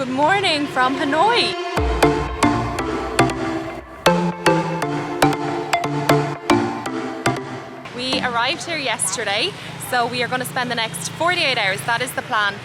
Good morning from Hanoi. We arrived here yesterday, so we are going to spend the next 48 hours, that is the plan,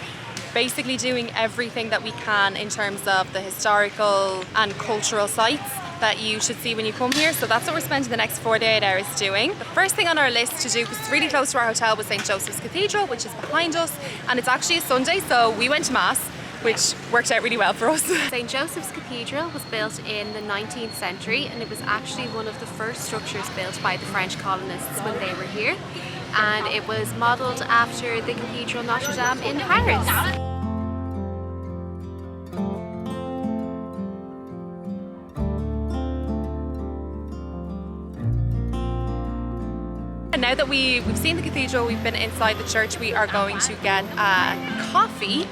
basically doing everything that we can in terms of the historical and cultural sites that you should see when you come here. So that's what we're spending the next 48 hours doing. The first thing on our list to do, because it's really close to our hotel, was St. Joseph's Cathedral, which is behind us, and it's actually a Sunday, so we went to Mass, which worked out really well for us. St. Joseph's Cathedral was built in the 19th century, and it was actually one of the first structures built by the French colonists when they were here, and it was modelled after the Cathedral Notre Dame in Paris. And now that we've seen the cathedral, we've been inside the church, we are going to get a coffee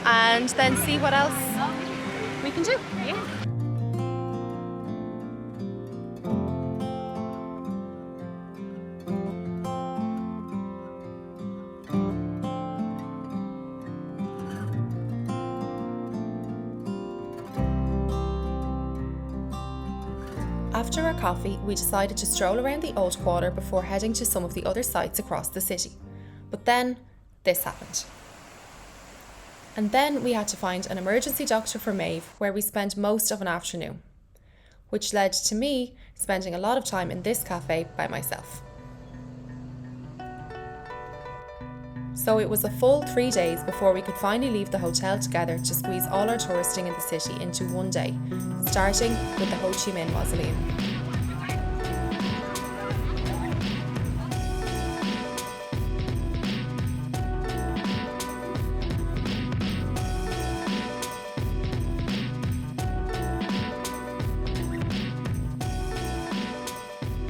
and then see what else we can do. Yeah. After our coffee, we decided to stroll around the Old Quarter before heading to some of the other sites across the city. But then, this happened. And then we had to find an emergency doctor for Maeve, where we spent most of an afternoon, which led to me spending a lot of time in this cafe by myself. So it was a full 3 days before we could finally leave the hotel together to squeeze all our touristing in the city into one day, starting with the Chi Minh Mausoleum.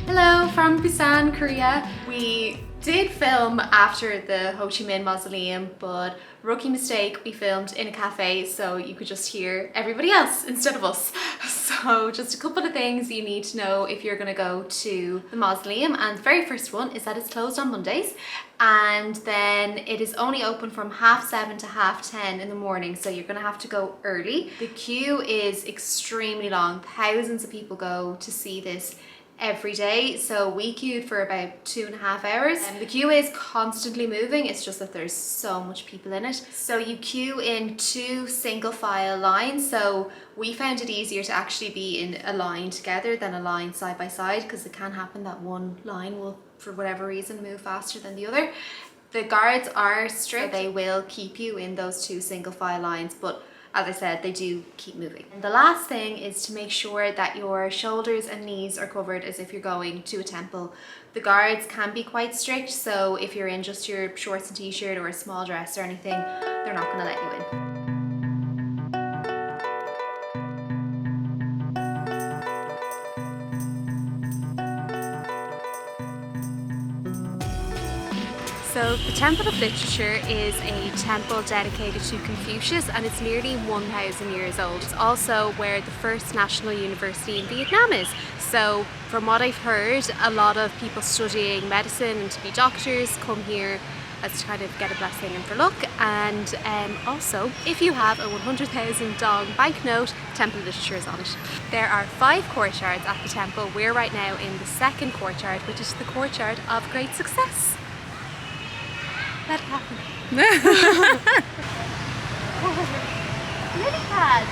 Hello from Busan, Korea. We did film after the Ho Chi Minh Mausoleum, but rookie mistake, we filmed in a cafe so you could just hear everybody else instead of us. So just a couple of things you need to know if you're gonna go to the mausoleum, and the very first one is that it's closed on Mondays, and then it is only open from 7:30 to 10:30 in the morning, so you're gonna have to go early. The queue is extremely long. Thousands of people go to see this every day, so we queued for about 2.5 hours, and the queue is constantly moving. It's just that there's so much people in it, so you queue in 2 single file lines. So we found it easier to actually be in a line together than a line side by side, because it can happen that one line will, for whatever reason, move faster than the other. The guards are strict, so they will keep you in those 2 single file lines, but as I said, they do keep moving. And the last thing is to make sure that your shoulders and knees are covered as if you're going to a temple. The guards can be quite strict, so if you're in just your shorts and t-shirt or a small dress or anything, they're not going to let you in. So the Temple of Literature is a temple dedicated to Confucius, and it's nearly 1,000 years old. It's also where the first national university in Vietnam is. So from what I've heard, a lot of people studying medicine and to be doctors come here as to kind of get a blessing and for luck. And also, if you have a 100,000 dong banknote, Temple of Literature is on it. There are 5 courtyards at the temple. We're right now in the 2nd courtyard, which is the courtyard of great success. Let it happen. Lily pads.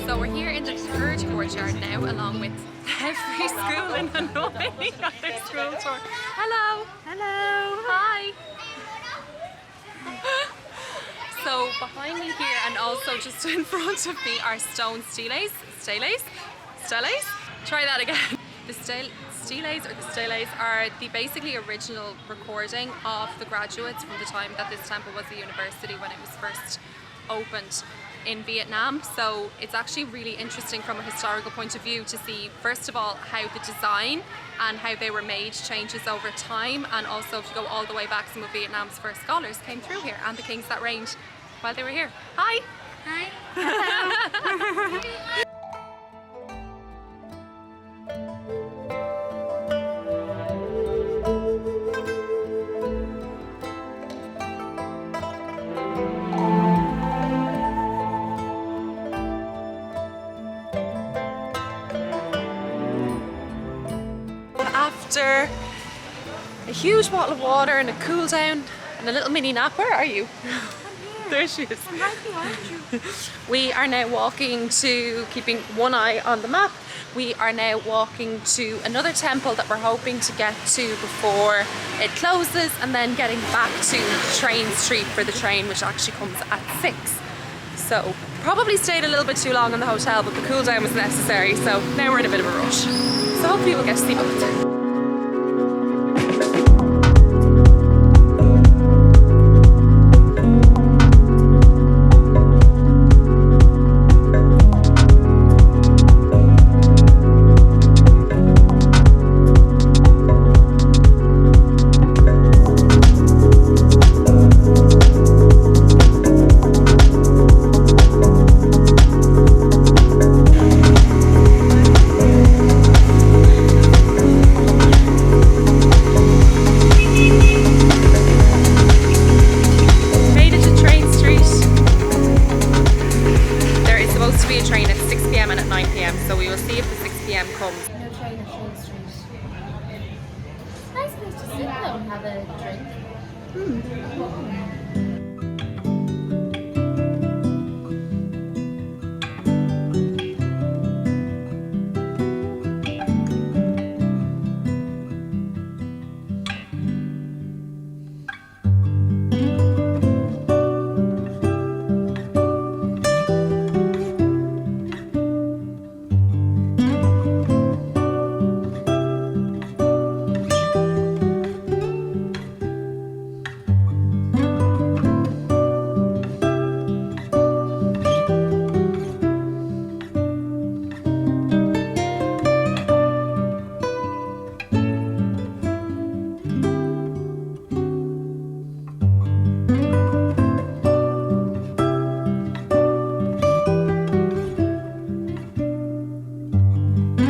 So we're here in the 3rd courtyard now, along with every school in Hanoi got their school tour. Hello! Hello! Hi! So behind me here, and also just in front of me, are stone steles. Try that again. The steles are the basically original recording of the graduates from the time that this temple was a university when it was first opened. in Vietnam, so it's actually really interesting from a historical point of view to see, first of all, how the design and how they were made changes over time, and also if you go all the way back, some of Vietnam's first scholars came through here and the kings that reigned while they were here. Hi! Hi. After a huge bottle of water and a cool down and a little mini nap, where are you? There she is. I'm right behind you. We are now walking to, keeping one eye on the map, we are now walking to another temple that we're hoping to get to before it closes, and then getting back to Train Street for the train, which actually comes at 6. So probably stayed a little bit too long in the hotel, but the cool down was necessary, so now we're in a bit of a rush. So hopefully we'll get to see both. Nice place to sit though and have a drink.